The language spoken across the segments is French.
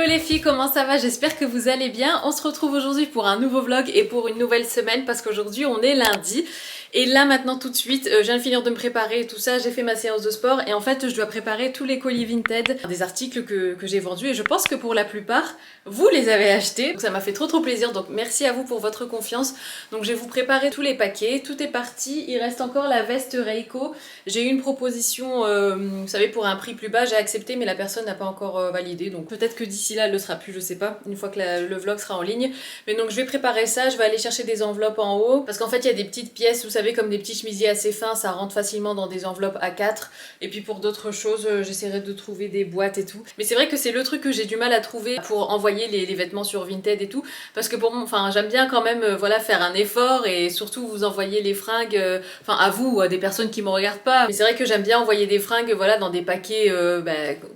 les filles, comment ça va? J'espère que vous allez bien. On se retrouve aujourd'hui pour un nouveau vlog et pour une nouvelle semaine parce qu'aujourd'hui on est lundi. Et là maintenant tout de suite, je viens de finir de me préparer et tout ça, j'ai fait ma séance de sport et en fait je dois préparer tous les colis Vinted, des articles que j'ai vendus et je pense que pour la plupart, vous les avez achetés. Donc ça m'a fait trop plaisir, donc merci à vous pour votre confiance. Donc je vais vous préparer tous les paquets, tout est parti, il reste encore la veste Reiko. J'ai eu une proposition, vous savez, pour un prix plus bas, j'ai accepté mais la personne n'a pas encore validé, donc peut-être que d'ici là elle le sera plus, je sais pas, une fois que le vlog sera en ligne. Mais donc je vais préparer ça, je vais aller chercher des enveloppes en haut, parce qu'en fait il y a des petites pièces, vous savez, comme des petits chemisiers assez fins, ça rentre facilement dans des enveloppes A4. Et puis pour d'autres choses, j'essaierai de trouver des boîtes et tout. Mais c'est vrai que c'est le truc que j'ai du mal à trouver pour envoyer les vêtements sur Vinted et tout, parce que pour moi, enfin j'aime bien quand même, voilà, faire un effort et surtout vous envoyer les fringues, enfin à vous ou à des personnes qui me regardent pas. Mais c'est vrai que j'aime bien envoyer des fringues, voilà, dans des paquets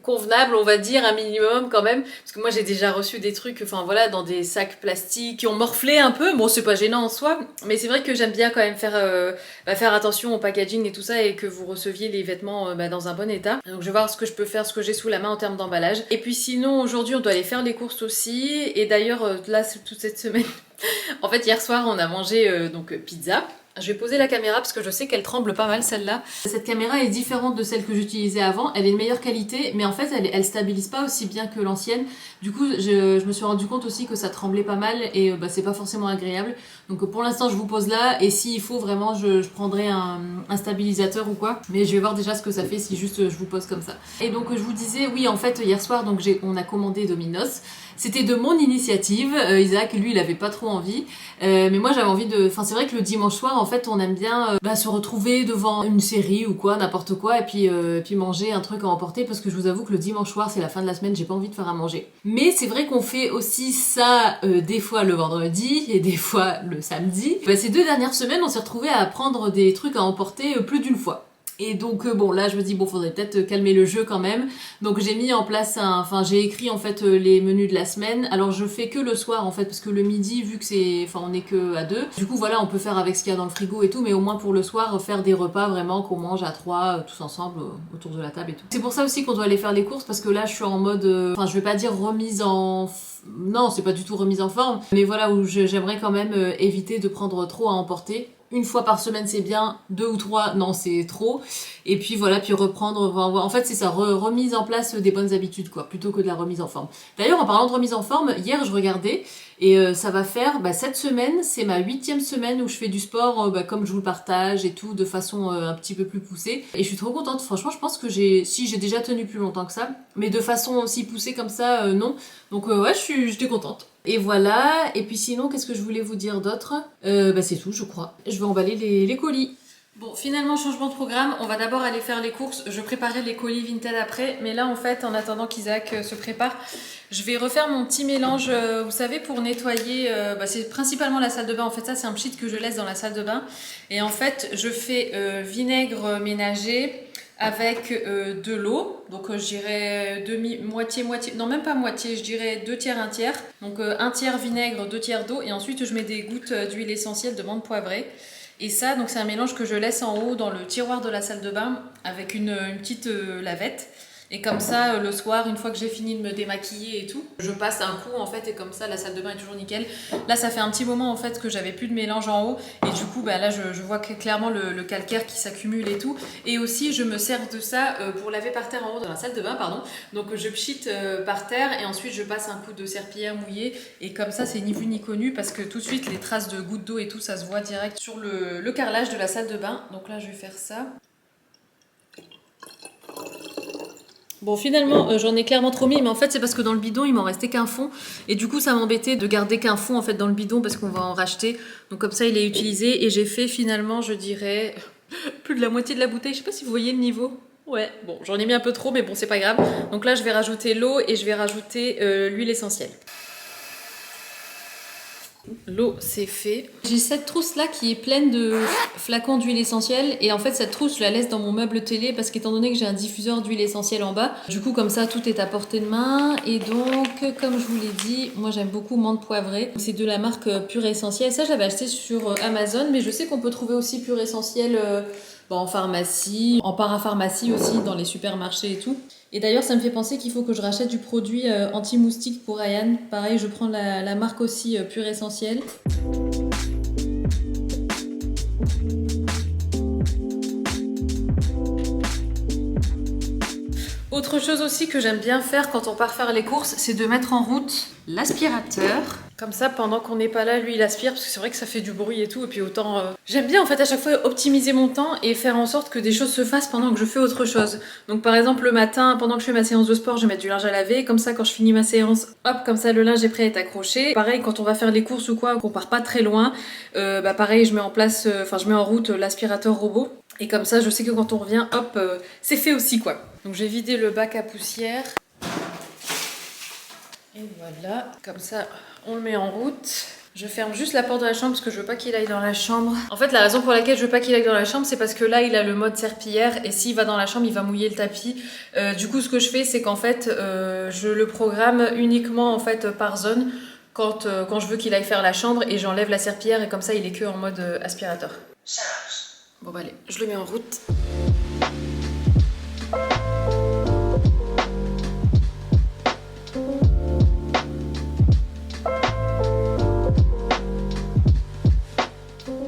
convenables, on va dire, un minimum quand même, parce que moi j'ai déjà reçu des trucs, enfin voilà, dans des sacs plastiques qui ont morflé un peu. Bon, c'est pas gênant en soi, mais c'est vrai que j'aime bien quand même faire attention au packaging et tout ça et que vous receviez les vêtements dans un bon état. Donc je vais voir ce que je peux faire, ce que j'ai sous la main en termes d'emballage. Et puis sinon aujourd'hui on doit aller faire les courses aussi. Et d'ailleurs là toute cette semaine, en fait hier soir on a mangé donc pizza. Je vais poser la caméra parce que je sais qu'elle tremble pas mal celle-là. Cette caméra est différente de celle que j'utilisais avant, elle est de meilleure qualité mais en fait elle stabilise pas aussi bien que l'ancienne. Du coup je me suis rendu compte aussi que ça tremblait pas mal et c'est pas forcément agréable. Donc pour l'instant je vous pose là et s'il faut vraiment je prendrai un stabilisateur ou quoi. Mais je vais voir déjà ce que ça fait si juste je vous pose comme ça. Et donc je vous disais, oui en fait hier soir donc on a commandé Domino's. C'était de mon initiative, Isaac lui il avait pas trop envie, mais moi j'avais envie de... Enfin c'est vrai que le dimanche soir en fait on aime bien se retrouver devant une série ou quoi, n'importe quoi, et puis manger un truc à emporter, parce que je vous avoue que le dimanche soir c'est la fin de la semaine, j'ai pas envie de faire à manger. Mais c'est vrai qu'on fait aussi ça des fois le vendredi et des fois le samedi. Ces 2 dernières semaines on s'est retrouvés à prendre des trucs à emporter plus d'une fois. Et donc bon là je me dis bon faudrait peut-être calmer le jeu quand même. Donc j'ai mis en place j'ai écrit en fait les menus de la semaine. Alors je fais que le soir en fait parce que le midi vu que on est que à 2. Du coup voilà on peut faire avec ce qu'il y a dans le frigo et tout, mais au moins pour le soir faire des repas vraiment qu'on mange à 3 tous ensemble autour de la table et tout. C'est pour ça aussi qu'on doit aller faire les courses, parce que là je suis en mode je vais pas dire remise en... Non, c'est pas du tout remise en forme, mais voilà où j'aimerais quand même éviter de prendre trop à emporter. Une fois par semaine c'est bien, 2 ou 3 non c'est trop. Et puis voilà, puis reprendre, en fait c'est ça, remise en place des bonnes habitudes quoi, plutôt que de la remise en forme. D'ailleurs en parlant de remise en forme, hier je regardais et ça va faire, cette semaine c'est ma 8e semaine où je fais du sport comme je vous le partage et tout, de façon un petit peu plus poussée. Et je suis trop contente, franchement je pense que j'ai déjà tenu plus longtemps que ça, mais de façon aussi poussée comme ça, non. Donc ouais j'étais contente. Et voilà, et puis sinon, qu'est-ce que je voulais vous dire d'autre? C'est tout, je crois. Je vais emballer les colis. Bon, finalement, changement de programme. On va d'abord aller faire les courses. Je préparerai les colis Vinted après. Mais là, en fait, en attendant qu'Isaac se prépare, je vais refaire mon petit mélange, vous savez, pour nettoyer. C'est principalement la salle de bain. En fait, ça, c'est un pchit que je laisse dans la salle de bain. Et en fait, je fais vinaigre ménager avec de l'eau, donc je dirais moitié, non même pas moitié, je dirais 2 tiers, 1 tiers, donc 1 tiers vinaigre, 2 tiers d'eau, et ensuite je mets des gouttes d'huile essentielle de menthe poivrée. Et ça, donc c'est un mélange que je laisse en haut dans le tiroir de la salle de bain avec une petite lavette. Et comme ça, le soir, une fois que j'ai fini de me démaquiller et tout, je passe un coup en fait, et comme ça la salle de bain est toujours nickel. Là ça fait un petit moment en fait que j'avais plus de mélange en haut, et du coup là je vois clairement le calcaire qui s'accumule et tout. Et aussi je me sers de ça pour laver par terre en haut dans la salle de bain, pardon. Donc je pchite par terre et ensuite je passe un coup de serpillière mouillée, et comme ça c'est ni vu ni connu, parce que tout de suite les traces de gouttes d'eau et tout ça se voit direct sur le carrelage de la salle de bain. Donc là je vais faire ça. Bon finalement j'en ai clairement trop mis, mais en fait c'est parce que dans le bidon il m'en restait qu'un fond, et du coup ça m'embêtait de garder qu'un fond en fait dans le bidon, parce qu'on va en racheter, donc comme ça il est utilisé. Et j'ai fait finalement, je dirais, plus de la moitié de la bouteille. Je sais pas si vous voyez le niveau. Ouais, bon j'en ai mis un peu trop, mais bon c'est pas grave. Donc là je vais rajouter l'eau et je vais rajouter l'huile essentielle. L'eau c'est fait. J'ai cette trousse là qui est pleine de flacons d'huile essentielle, et en fait cette trousse je la laisse dans mon meuble télé, parce qu'étant donné que j'ai un diffuseur d'huile essentielle en bas, du coup comme ça tout est à portée de main. Et donc comme je vous l'ai dit, moi j'aime beaucoup menthe poivrée, c'est de la marque Pure Essentielle. Ça j'avais acheté sur Amazon, mais je sais qu'on peut trouver aussi Pure Essentielle en pharmacie, en parapharmacie aussi, dans les supermarchés et tout. Et d'ailleurs, ça me fait penser qu'il faut que je rachète du produit anti-moustique pour Ryan. Pareil, je prends la marque aussi Pure Essentiel. Autre chose aussi que j'aime bien faire quand on part faire les courses, c'est de mettre en route l'aspirateur. Comme ça, pendant qu'on n'est pas là, lui il aspire, parce que c'est vrai que ça fait du bruit et tout, et puis autant... J'aime bien en fait à chaque fois optimiser mon temps et faire en sorte que des choses se fassent pendant que je fais autre chose. Donc par exemple le matin, pendant que je fais ma séance de sport, je vais mettre du linge à laver, comme ça quand je finis ma séance, hop, comme ça le linge est prêt à être accroché. Pareil quand on va faire les courses ou quoi, qu'on part pas très loin, pareil je mets en place, je mets en route l'aspirateur robot. Et comme ça, je sais que quand on revient, hop, c'est fait aussi quoi. Donc j'ai vidé le bac à poussière. Et voilà, comme ça, on le met en route. Je ferme juste la porte de la chambre parce que je veux pas qu'il aille dans la chambre. En fait, la raison pour laquelle je veux pas qu'il aille dans la chambre, c'est parce que là, il a le mode serpillière et s'il va dans la chambre, il va mouiller le tapis. Du coup, ce que je fais, c'est qu'en fait, je le programme uniquement en fait par zone quand je veux qu'il aille faire la chambre et j'enlève la serpillière et comme ça, il est que en mode aspirateur. Bon bah allez, je le mets en route.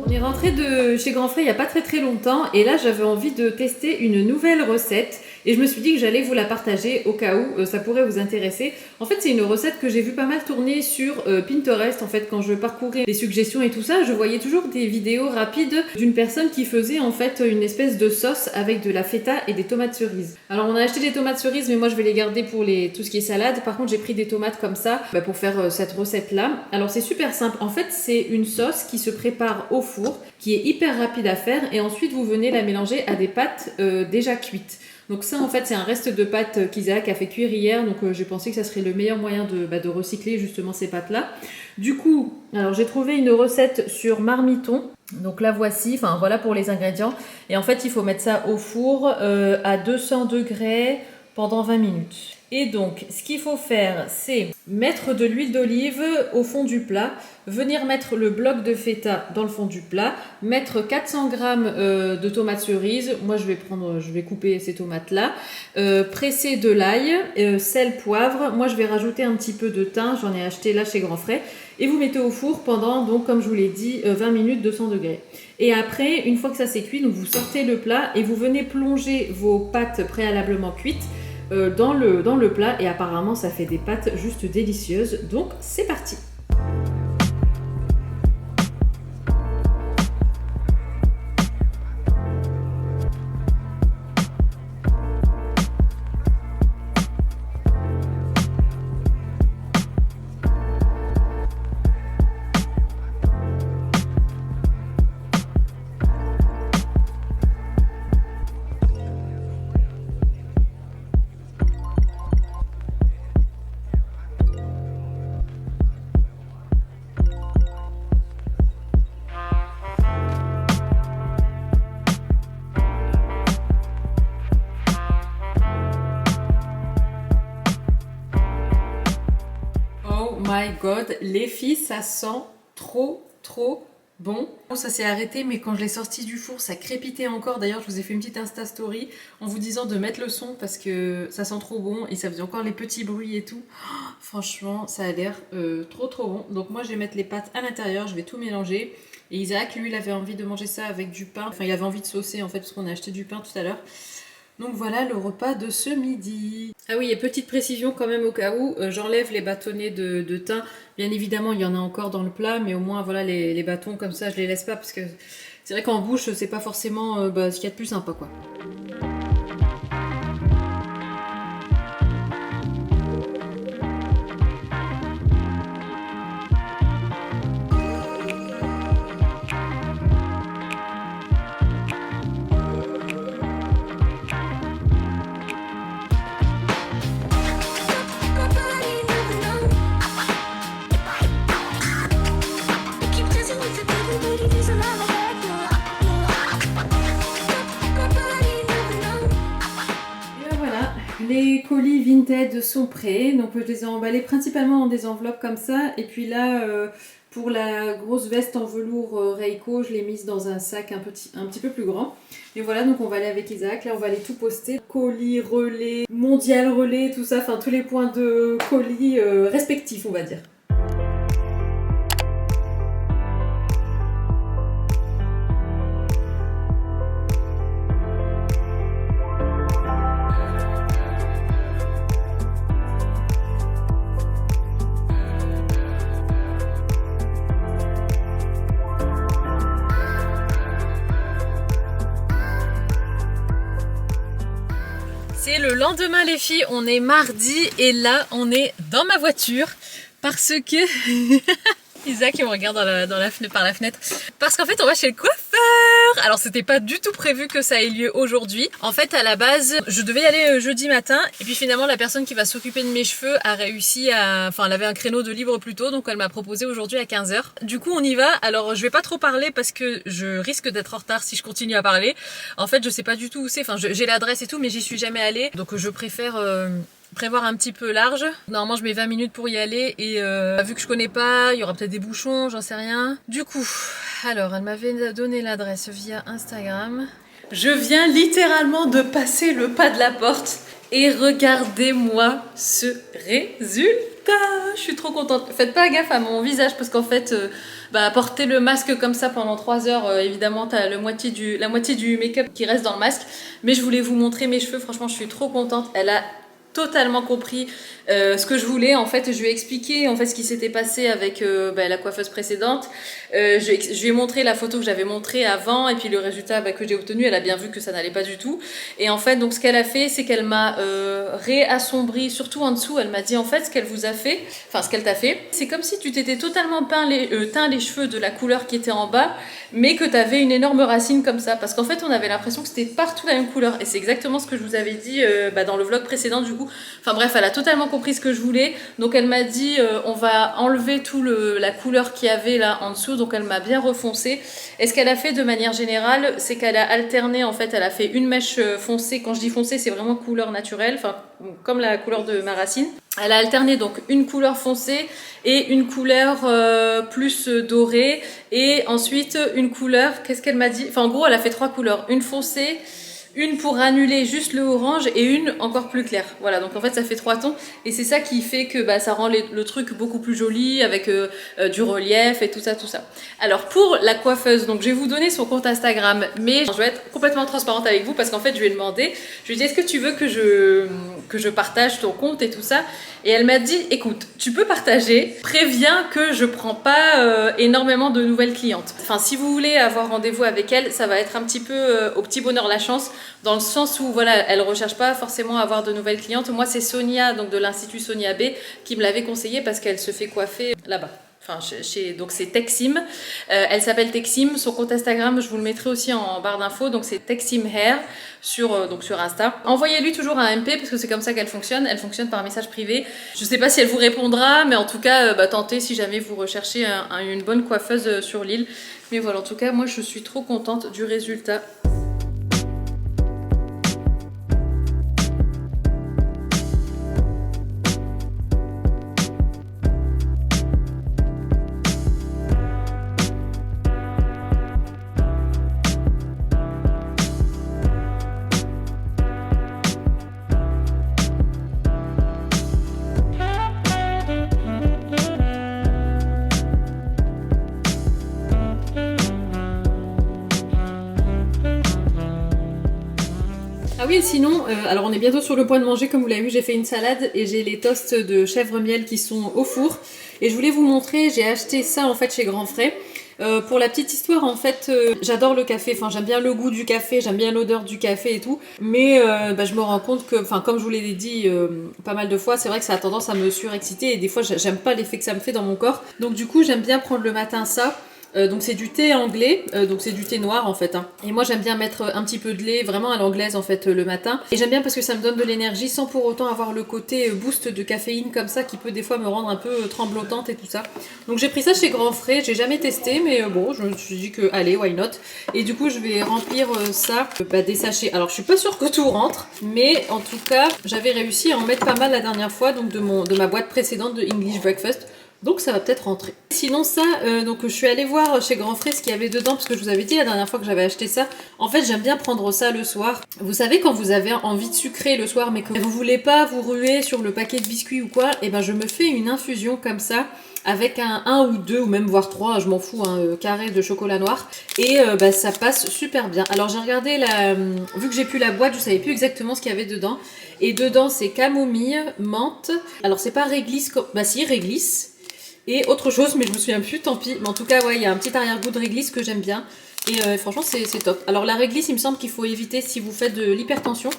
On est rentré de chez Grand Frais il n'y a pas très longtemps et là j'avais envie de tester une nouvelle recette et je me suis dit que j'allais vous la partager au cas où ça pourrait vous intéresser. En fait c'est une recette que j'ai vu pas mal tourner sur Pinterest. En fait quand je parcourais les suggestions et tout ça, je voyais toujours des vidéos rapides d'une personne qui faisait en fait une espèce de sauce avec de la feta et des tomates cerises. Alors on a acheté des tomates cerises mais moi je vais les garder pour tout ce qui est salade. Par contre j'ai pris des tomates comme ça pour faire cette recette là. Alors c'est super simple. En fait c'est une sauce qui se prépare au four, qui est hyper rapide à faire et ensuite vous venez la mélanger à des pâtes déjà cuites. Donc ça en fait c'est un reste de pâtes qu'Isaac a fait cuire hier, donc j'ai pensé que ça serait le meilleur moyen de recycler justement ces pâtes là. Du coup, alors j'ai trouvé une recette sur Marmiton, donc la voici, enfin voilà pour les ingrédients. Et en fait il faut mettre ça au four à 200 degrés pendant 20 minutes. Et donc, ce qu'il faut faire, c'est mettre de l'huile d'olive au fond du plat, venir mettre le bloc de feta dans le fond du plat, mettre 400 g de tomates cerises, moi je vais couper ces tomates-là, presser de l'ail, sel, poivre, moi je vais rajouter un petit peu de thym, j'en ai acheté là chez Grand Frais, et vous mettez au four pendant, donc comme je vous l'ai dit, 20 minutes 200 degrés. Et après, une fois que ça s'est cuit, donc vous sortez le plat et vous venez plonger vos pâtes préalablement cuites dans le plat et apparemment ça fait des pâtes juste délicieuses, donc c'est parti. Oh my god, les filles, ça sent trop bon. Ça s'est arrêté, mais quand je l'ai sorti du four, ça crépitait encore. D'ailleurs, je vous ai fait une petite Insta Story en vous disant de mettre le son parce que ça sent trop bon et ça faisait encore les petits bruits et tout. Oh, franchement, ça a l'air trop bon. Donc moi, je vais mettre les pâtes à l'intérieur, je vais tout mélanger. Et Isaac, lui, il avait envie de manger ça avec du pain. Enfin, il avait envie de saucer en fait parce qu'on a acheté du pain tout à l'heure. Donc voilà le repas de ce midi. Ah oui, et petite précision quand même au cas où, j'enlève les bâtonnets de thym. Bien évidemment, il y en a encore dans le plat, mais au moins voilà les bâtons comme ça, je les laisse pas parce que c'est vrai qu'en bouche, c'est pas forcément ce qu'il y a de plus sympa quoi. Vinted sont prêts. Donc je les ai emballés principalement dans des enveloppes comme ça. Et puis là, pour la grosse veste en velours Reiko, je l'ai mise dans un sac un petit peu plus grand. Et voilà, donc on va aller avec Isaac. Là, on va aller tout poster. Colis, relais, mondial relais, tout ça. Enfin, tous les points de colis respectifs, on va dire. C'est le lendemain les filles, on est mardi et là on est dans ma voiture parce que Isaac il me regarde par la fenêtre parce qu'en fait on va chez le coiffeur. Alors c'était pas du tout prévu que ça ait lieu aujourd'hui. En fait à la base je devais y aller jeudi matin et puis finalement la personne qui va s'occuper de mes cheveux a réussi à... Enfin elle avait un créneau de libre plus tôt donc elle m'a proposé aujourd'hui à 15 h. Du coup on y va. Alors je vais pas trop parler parce que je risque d'être en retard si je continue à parler. En fait je sais pas du tout où c'est, enfin j'ai l'adresse et tout mais j'y suis jamais allée donc je préfère... prévoir un petit peu large. Normalement je mets 20 minutes pour y aller et vu que je connais pas, il y aura peut-être des bouchons, j'en sais rien. Du coup, alors elle m'avait donné l'adresse via Instagram. Je viens littéralement de passer le pas de la porte et regardez-moi ce résultat. Je suis trop contente. Faites pas gaffe à mon visage parce qu'en fait porter le masque comme ça pendant 3 heures, évidemment t'as la moitié du make-up qui reste dans le masque. Mais je voulais vous montrer mes cheveux, franchement je suis trop contente. Elle a totalement compris ce que je voulais. En fait je lui ai expliqué en fait ce qui s'était passé avec la coiffeuse précédente. Je lui ai montré la photo que j'avais montrée avant et puis le résultat que j'ai obtenu. Elle a bien vu que ça n'allait pas du tout et en fait donc ce qu'elle a fait c'est qu'elle m'a réassombri surtout en dessous. Elle m'a dit en fait ce qu'elle vous a fait, enfin ce qu'elle t'a fait, c'est comme si tu t'étais totalement teint les cheveux de la couleur qui était en bas mais que tu avais une énorme racine comme ça parce qu'en fait on avait l'impression que c'était partout la même couleur et c'est exactement ce que je vous avais dit dans le vlog précédent du coup. Enfin bref, elle a totalement compris ce que je voulais. Donc elle m'a dit on va enlever tout la couleur qu'il y avait là en dessous. Donc elle m'a bien refoncé. Et ce qu'elle a fait de manière générale, c'est qu'elle a alterné en fait. Elle a fait une mèche foncée. Quand je dis foncée, c'est vraiment couleur naturelle. Enfin comme la couleur de ma racine. Elle a alterné donc une couleur foncée et une couleur plus dorée. Et ensuite une couleur, qu'est-ce qu'elle m'a dit? Enfin en gros elle a fait 3 couleurs. Une foncée, une pour annuler juste le orange et une encore plus claire. Voilà, donc en fait ça fait 3 tons et c'est ça qui fait que ça rend le truc beaucoup plus joli avec du relief et tout ça. Alors pour la coiffeuse, donc je vais vous donner son compte Instagram, mais je vais être complètement transparente avec vous parce qu'en fait je lui ai demandé, je lui ai dit est-ce que tu veux que je partage ton compte et tout ça, et elle m'a dit écoute, tu peux partager, préviens que je prends pas énormément de nouvelles clientes. Enfin si vous voulez avoir rendez-vous avec elle, ça va être un petit peu au petit bonheur la chance, dans le sens où voilà, elle recherche pas forcément à avoir de nouvelles clientes. Moi c'est Sonia, donc de l'Institut Sonia B, qui me l'avait conseillé parce qu'elle se fait coiffer là-bas. Enfin, donc c'est Texim, elle s'appelle Texim, son compte Instagram je vous le mettrai aussi en barre d'infos, donc c'est Texim Hair sur Insta. Envoyez-lui toujours un MP parce que c'est comme ça qu'elle fonctionne, elle fonctionne par message privé. Je sais pas si elle vous répondra, mais en tout cas tentez si jamais vous recherchez une bonne coiffeuse sur l'île. Mais voilà, en tout cas moi je suis trop contente du résultat. Ah oui, sinon, alors on est bientôt sur le point de manger, comme vous l'avez vu, j'ai fait une salade et j'ai les toasts de chèvre miel qui sont au four. Et je voulais vous montrer, j'ai acheté ça en fait chez Grand Frais. Pour la petite histoire, en fait, j'adore le café, enfin j'aime bien le goût du café, j'aime bien l'odeur du café et tout, mais je me rends compte que, enfin comme je vous l'ai dit pas mal de fois, c'est vrai que ça a tendance à me surexciter et des fois j'aime pas l'effet que ça me fait dans mon corps. Donc du coup j'aime bien prendre le matin ça. Donc c'est du thé anglais, donc c'est du thé noir en fait. Hein. Et moi j'aime bien mettre un petit peu de lait, vraiment à l'anglaise en fait le matin. Et j'aime bien parce que ça me donne de l'énergie sans pour autant avoir le côté boost de caféine comme ça qui peut des fois me rendre un peu tremblotante et tout ça. Donc j'ai pris ça chez Grand Frais, j'ai jamais testé mais bon je me suis dit que allez why not. Et du coup je vais remplir ça, des sachets. Alors je suis pas sûre que tout rentre, mais en tout cas j'avais réussi à en mettre pas mal la dernière fois donc de ma boîte précédente de English Breakfast. Donc ça va peut-être rentrer. Sinon ça, donc je suis allée voir chez Grand Frais ce qu'il y avait dedans parce que je vous avais dit la dernière fois que j'avais acheté ça. En fait j'aime bien prendre ça le soir. Vous savez quand vous avez envie de sucrer le soir mais que vous voulez pas vous ruer sur le paquet de biscuits ou quoi, et ben je me fais une infusion comme ça avec un ou deux ou même voire trois, je m'en fous, un carré de chocolat noir. Et ça passe super bien. Alors j'ai regardé vu que j'ai plus la boîte, je savais plus exactement ce qu'il y avait dedans. Et dedans c'est camomille, menthe. Alors c'est pas réglisse, si réglisse. Et autre chose, mais je me souviens plus, tant pis. Mais en tout cas, ouais, il y a un petit arrière-goût de réglisse que j'aime bien. Et franchement, c'est top. Alors la réglisse, il me semble qu'il faut éviter si vous faites de l'hypertension.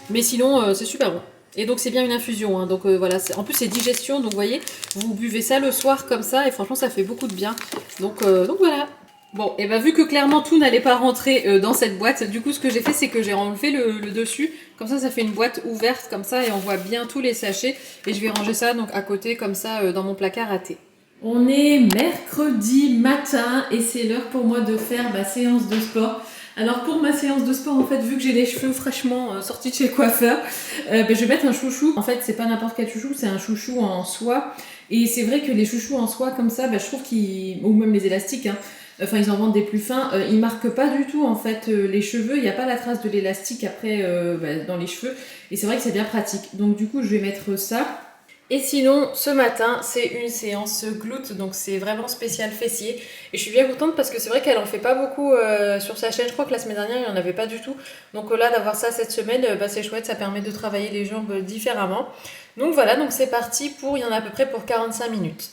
Mais sinon, c'est super bon. Et donc c'est bien une infusion. Hein. Donc voilà, en plus c'est digestion. Donc vous voyez, vous buvez ça le soir comme ça. Et franchement, ça fait beaucoup de bien. Donc voilà. Bon, et vu que clairement tout n'allait pas rentrer dans cette boîte, du coup ce que j'ai fait c'est que j'ai enlevé le dessus, comme ça fait une boîte ouverte comme ça et on voit bien tous les sachets et je vais ranger ça donc à côté comme ça dans mon placard à thé. On est mercredi matin et c'est l'heure pour moi de faire ma séance de sport. Alors pour ma séance de sport en fait vu que j'ai les cheveux fraîchement sortis de chez le coiffeur, je vais mettre un chouchou. En fait c'est pas n'importe quel chouchou, c'est un chouchou en soie et c'est vrai que les chouchous en soie comme ça, je trouve qu'ils, ou même les élastiques, hein, enfin ils en vendent des plus fins, ils marquent pas du tout en fait les cheveux, il n'y a pas la trace de l'élastique après dans les cheveux et c'est vrai que c'est bien pratique. Donc du coup je vais mettre ça. Et sinon ce matin c'est une séance glute, donc c'est vraiment spécial fessier et je suis bien contente parce que c'est vrai qu'elle en fait pas beaucoup sur sa chaîne. Je crois que la semaine dernière il n'y en avait pas du tout, donc là d'avoir ça cette semaine c'est chouette, ça permet de travailler les jambes différemment. Donc voilà, donc c'est parti il y en a à peu près pour 45 minutes.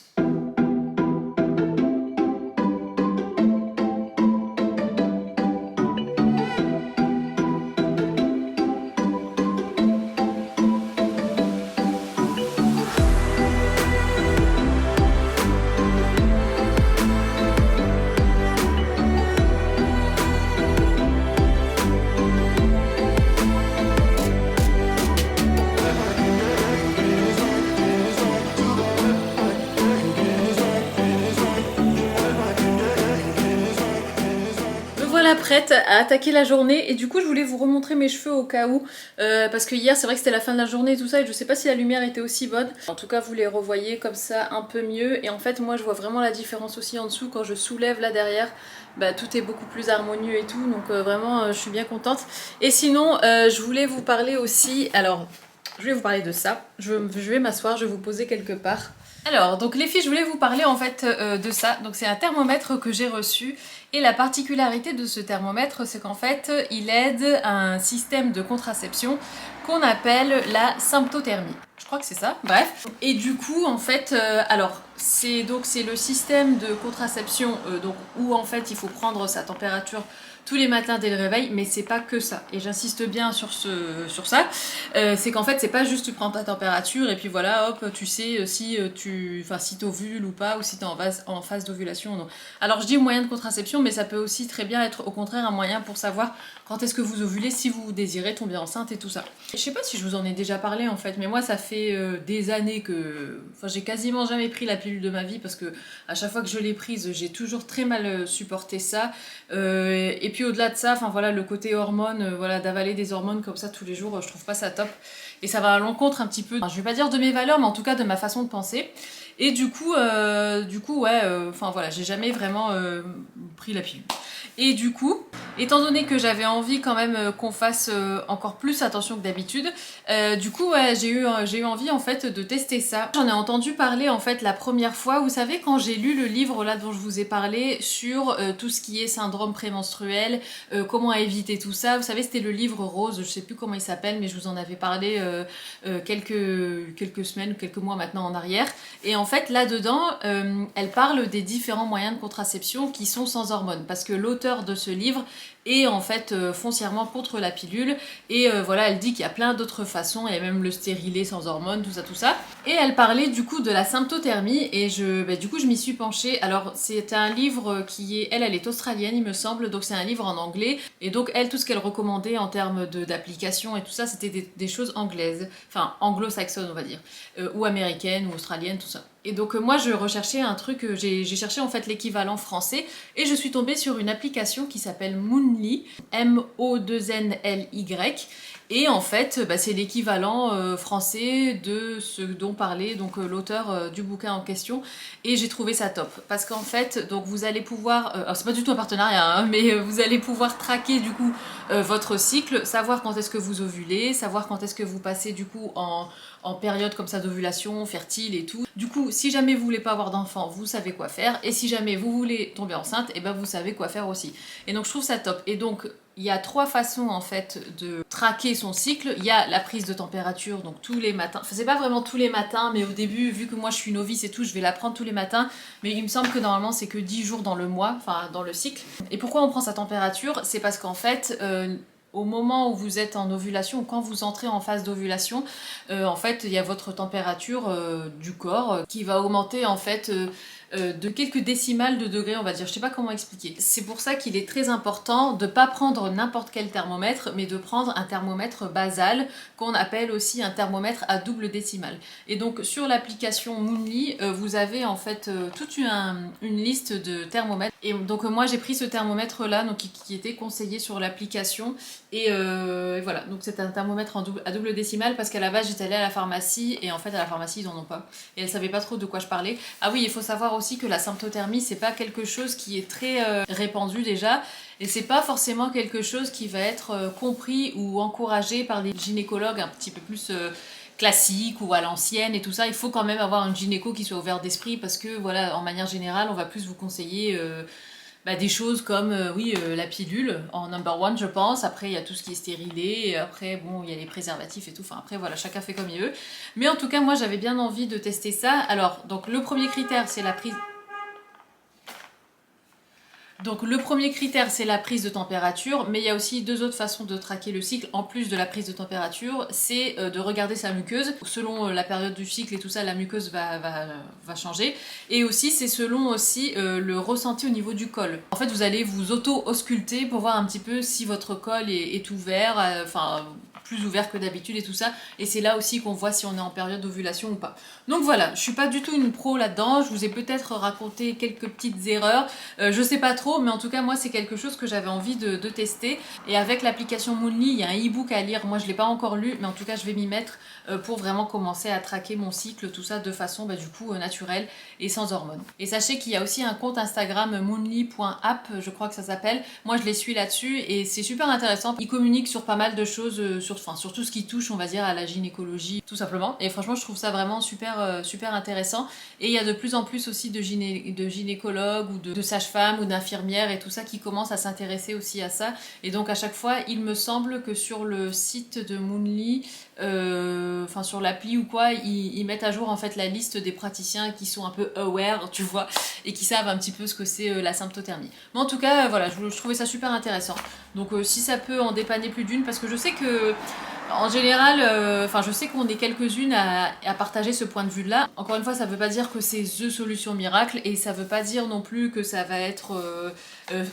Prête à attaquer la journée et du coup je voulais vous remontrer mes cheveux au cas où parce que hier c'est vrai que c'était la fin de la journée et tout ça et je sais pas si la lumière était aussi bonne. En tout cas vous les revoyez comme ça un peu mieux et en fait moi je vois vraiment la différence aussi en dessous quand je soulève là derrière, tout est beaucoup plus harmonieux et tout donc vraiment je suis bien contente. Et sinon je voulais vous parler aussi, alors je vais vous parler de ça, je vais m'asseoir, je vais vous poser quelque part. Alors, donc les filles, je voulais vous parler en fait de ça. Donc c'est un thermomètre que j'ai reçu et la particularité de ce thermomètre, c'est qu'en fait, il aide à un système de contraception qu'on appelle la symptothermie. Je crois que c'est ça, bref. Et du coup, en fait, c'est le système de contraception où en fait il faut prendre sa température tous les matins dès le réveil, mais c'est pas que ça. Et j'insiste bien sur ça. C'est qu'en fait, c'est pas juste tu prends ta température et puis voilà, hop, tu sais si t'ovules ou pas, ou si t'es en phase d'ovulation ou non. Alors je dis moyen de contraception, mais ça peut aussi très bien être au contraire un moyen pour savoir quand est-ce que vous ovulez, si vous désirez tomber enceinte et tout ça. Je sais pas si je vous en ai déjà parlé en fait, mais moi ça fait des années que... j'ai quasiment jamais pris la pilule de ma vie parce que à chaque fois que je l'ai prise, j'ai toujours très mal supporté ça. Et puis au-delà de ça, le côté hormones, d'avaler des hormones comme ça tous les jours, je trouve pas ça top. Et ça va à l'encontre un petit peu, je vais pas dire de mes valeurs, mais en tout cas de ma façon de penser. Et du coup j'ai jamais vraiment pris la pilule. Et du coup, étant donné que j'avais envie quand même qu'on fasse encore plus attention que d'habitude, j'ai eu envie en fait de tester ça. J'en ai entendu parler en fait la première fois, vous savez quand j'ai lu le livre là dont je vous ai parlé sur tout ce qui est syndrome prémenstruel, comment éviter tout ça, vous savez c'était le livre rose, je sais plus comment il s'appelle mais je vous en avais parlé quelques semaines ou quelques mois maintenant en arrière. Et en fait là-dedans, elle parle des différents moyens de contraception qui sont sans hormones parce que l'auteur de ce livre est en fait foncièrement contre la pilule. Et voilà, elle dit qu'il y a plein d'autres façons, il y a même le stérilet sans hormones, tout ça, tout ça. Et elle parlait du coup de la symptothermie et du coup je m'y suis penchée. Alors c'est un livre qui est, elle est australienne il me semble, donc c'est un livre en anglais. Et donc elle, tout ce qu'elle recommandait en termes d'application et tout ça, c'était des choses anglaises, enfin anglo-saxonnes on va dire, ou américaines ou australiennes, tout ça. Et donc moi je recherchais un truc, j'ai cherché en fait l'équivalent français et je suis tombée sur une application qui s'appelle Moonly, M-O-2-N-L-Y. Et en fait, c'est l'équivalent français de ce dont parlait donc l'auteur du bouquin en question. Et j'ai trouvé ça top. Parce qu'en fait, donc vous allez pouvoir, alors c'est pas du tout un partenariat, hein, mais vous allez pouvoir traquer du coup votre cycle, savoir quand est-ce que vous ovulez, savoir quand est-ce que vous passez du coup en période comme ça d'ovulation, fertile et tout. Du coup, si jamais vous voulez pas avoir d'enfant, vous savez quoi faire. Et si jamais vous voulez tomber enceinte, et ben vous savez quoi faire aussi. Et donc je trouve ça top. Et donc il y a 3 façons en fait de traquer son cycle. Il y a la prise de température, donc tous les matins. Enfin, c'est pas vraiment tous les matins, mais au début, vu que moi je suis novice et tout, je vais la prendre tous les matins. Mais il me semble que normalement c'est que 10 jours dans le mois, enfin dans le cycle. Et pourquoi on prend sa température? C'est parce qu'en fait, au moment où vous êtes en ovulation ou quand vous entrez en phase d'ovulation, en fait il y a votre température du corps qui va augmenter en fait de quelques décimales de degrés, on va dire. Je sais pas comment expliquer. C'est pour ça qu'il est très important de pas prendre n'importe quel thermomètre, mais de prendre un thermomètre basal, qu'on appelle aussi un thermomètre à double décimale. Et donc sur l'application Moonly, vous avez en fait toute une liste de thermomètres. Et donc moi j'ai pris ce thermomètre là, donc qui était conseillé sur l'application. Et voilà, donc c'est un thermomètre à double décimale parce qu'à la base j'étais allée à la pharmacie et en fait à la pharmacie ils en ont pas. Et elle savait pas trop de quoi je parlais. Ah oui, il faut savoir aussi que la symptothermie c'est pas quelque chose qui est très répandu déjà. Et c'est pas forcément quelque chose qui va être compris ou encouragé par les gynécologues un petit peu plus classiques ou à l'ancienne et tout ça. Il faut quand même avoir un gynéco qui soit ouvert d'esprit parce que voilà, en manière générale, on va plus vous conseiller des choses comme la pilule en number one je pense. Après il y a tout ce qui est stérilé, et après bon il y a les préservatifs et tout, enfin après voilà, chacun fait comme il veut. Mais en tout cas moi j'avais bien envie de tester ça. Alors donc le premier critère c'est la prise... Donc le premier critère c'est la prise de température, mais il y a aussi 2 autres façons de traquer le cycle en plus de la prise de température, c'est de regarder sa muqueuse. Selon la période du cycle et tout ça, la muqueuse va changer. Et aussi c'est selon aussi le ressenti au niveau du col. En fait vous allez vous auto-ausculter pour voir un petit peu si votre col est ouvert, enfin plus ouvert que d'habitude et tout ça. Et c'est là aussi qu'on voit si on est en période d'ovulation ou pas. Donc voilà, je suis pas du tout une pro là-dedans, je vous ai peut-être raconté quelques petites erreurs, je sais pas trop, mais en tout cas moi c'est quelque chose que j'avais envie de tester. Et avec l'application Moonly, il y a un e-book à lire, moi je l'ai pas encore lu, mais en tout cas je vais m'y mettre pour vraiment commencer à traquer mon cycle, tout ça de façon du coup naturelle et sans hormones. Et sachez qu'il y a aussi un compte Instagram moonly.app, je crois que ça s'appelle. Moi je les suis là-dessus et c'est super intéressant. Ils communiquent sur pas mal de choses, sur tout ce qui touche on va dire à la gynécologie tout simplement. Et franchement je trouve ça vraiment super intéressant. Et il y a de plus en plus aussi de gynécologues ou de sages-femmes ou d'infirmières et tout ça qui commencent à s'intéresser aussi à ça. Et donc à chaque fois il me semble que sur le site de Moonly, sur l'appli ou quoi, ils mettent à jour en fait la liste des praticiens qui sont un peu aware, tu vois, et qui savent un petit peu ce que c'est la symptothermie. Mais en tout cas, voilà, je trouvais ça super intéressant. Donc si ça peut en dépanner plus d'une, parce que je sais que en général, je sais qu'on est quelques-unes à partager ce point de vue-là. Encore une fois, ça veut pas dire que c'est THE solution miracle et ça veut pas dire non plus que ça va être...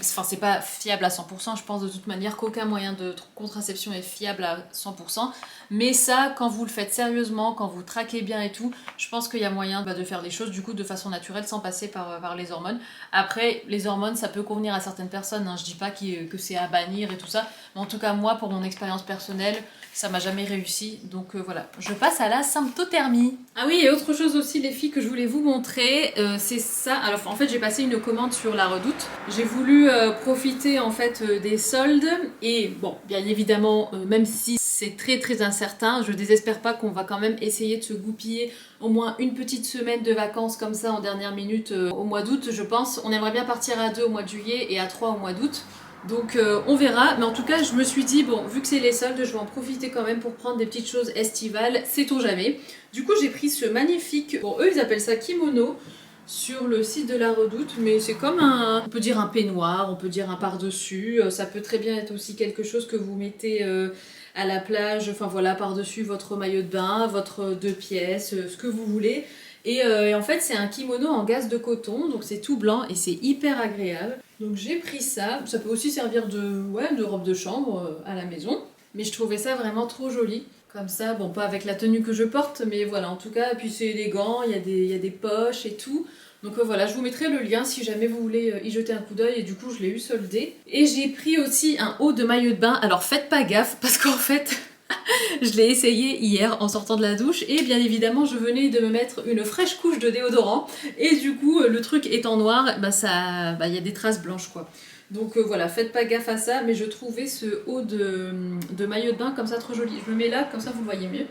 c'est pas fiable à 100%, je pense de toute manière qu'aucun moyen de contraception est fiable à 100%. Mais ça, quand vous le faites sérieusement, quand vous traquez bien et tout, je pense qu'il y a moyen de faire les choses du coup de façon naturelle sans passer par les hormones. Après, les hormones, ça peut convenir à certaines personnes, hein. Je dis pas que c'est à bannir et tout ça, mais en tout cas moi, pour mon expérience personnelle, ça m'a jamais réussi, donc voilà. Je passe à la symptothermie. Ah oui, et autre chose aussi les filles que je voulais vous montrer, c'est ça. Alors en fait j'ai passé une commande sur La Redoute. J'ai voulu profiter en fait des soldes et bon, bien évidemment, même si c'est très incertain, je désespère pas qu'on va quand même essayer de se goupiller au moins une petite semaine de vacances comme ça en dernière minute au mois d'août, je pense. On aimerait bien partir à 2 au mois de juillet et à 3 au mois d'août. Donc on verra, mais en tout cas je me suis dit, bon, vu que c'est les soldes, je vais en profiter quand même pour prendre des petites choses estivales, sait-on jamais. Du coup j'ai pris ce magnifique, bon eux ils appellent ça kimono, sur le site de la Redoute, mais c'est comme on peut dire un peignoir, on peut dire un par-dessus, ça peut très bien être aussi quelque chose que vous mettez à la plage, enfin voilà, par-dessus votre maillot de bain, votre 2 pièces, ce que vous voulez. Et en fait, c'est un kimono en gaze de coton, donc c'est tout blanc et c'est hyper agréable. Donc j'ai pris ça. Ça peut aussi servir de robe de chambre à la maison. Mais je trouvais ça vraiment trop joli. Comme ça, bon, pas avec la tenue que je porte, mais voilà, en tout cas, et puis c'est élégant, il y a des poches et tout. Donc voilà, je vous mettrai le lien si jamais vous voulez y jeter un coup d'œil, et du coup je l'ai eu soldé. Et j'ai pris aussi un haut de maillot de bain, alors faites pas gaffe, parce qu'en fait, je l'ai essayé hier en sortant de la douche, et bien évidemment je venais de me mettre une fraîche couche de déodorant, et du coup le truc étant noir, il y a des traces blanches quoi. Donc voilà, faites pas gaffe à ça, mais je trouvais ce haut de maillot de bain comme ça trop joli. Je le mets là, comme ça vous le voyez mieux.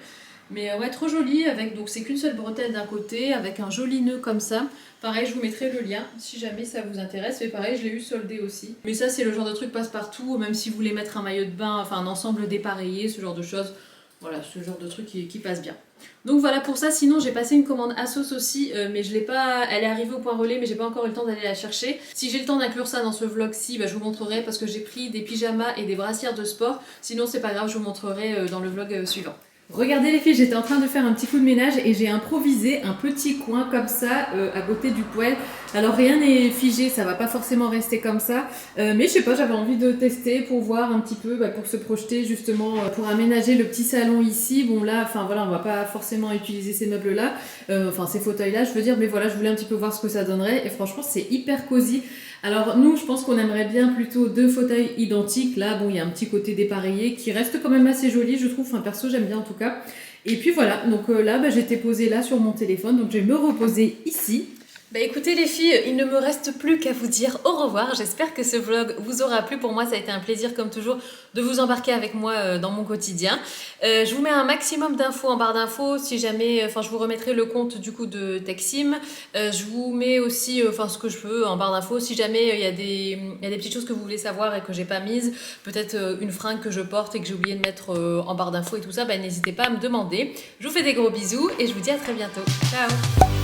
Mais ouais, trop joli, avec, donc c'est qu'une seule bretelle d'un côté, avec un joli nœud comme ça. Pareil, je vous mettrai le lien si jamais ça vous intéresse. Mais pareil, je l'ai eu soldé aussi. Mais ça, c'est le genre de truc passe-partout, même si vous voulez mettre un maillot de bain, enfin un ensemble dépareillé, ce genre de choses. Voilà, ce genre de truc qui passe bien. Donc voilà pour ça, sinon j'ai passé une commande Asos aussi, mais je l'ai pas, elle est arrivée au point relais, mais j'ai pas encore eu le temps d'aller la chercher. Si j'ai le temps d'inclure ça dans ce vlog-ci, je vous montrerai parce que j'ai pris des pyjamas et des brassières de sport. Sinon c'est pas grave, je vous montrerai dans le vlog suivant. Regardez les filles, j'étais en train de faire un petit coup de ménage et j'ai improvisé un petit coin comme ça à côté du poêle. Alors rien n'est figé, ça va pas forcément rester comme ça, mais je sais pas, j'avais envie de tester pour voir un petit peu, pour se projeter justement, pour aménager le petit salon ici. Bon là, enfin voilà, on va pas forcément utiliser ces meubles là, enfin ces fauteuils là je veux dire, mais voilà, je voulais un petit peu voir ce que ça donnerait et franchement c'est hyper cosy. Alors nous, je pense qu'on aimerait bien plutôt 2 fauteuils identiques. Là, bon, il y a un petit côté dépareillé qui reste quand même assez joli, je trouve. Enfin, perso, j'aime bien en tout cas. Et puis voilà, donc là, j'étais posée là sur mon téléphone, donc je vais me reposer ici. Bah écoutez les filles, il ne me reste plus qu'à vous dire au revoir. J'espère que ce vlog vous aura plu. Pour moi, ça a été un plaisir comme toujours de vous embarquer avec moi dans mon quotidien. Je vous mets un maximum d'infos en barre d'infos. Si jamais, je vous remettrai le compte du coup de Texim. Je vous mets aussi, ce que je peux en barre d'infos. Si jamais il y a des petites choses que vous voulez savoir et que j'ai pas mises, peut-être une fringue que je porte et que j'ai oublié de mettre en barre d'infos et tout ça, n'hésitez pas à me demander. Je vous fais des gros bisous et je vous dis à très bientôt. Ciao!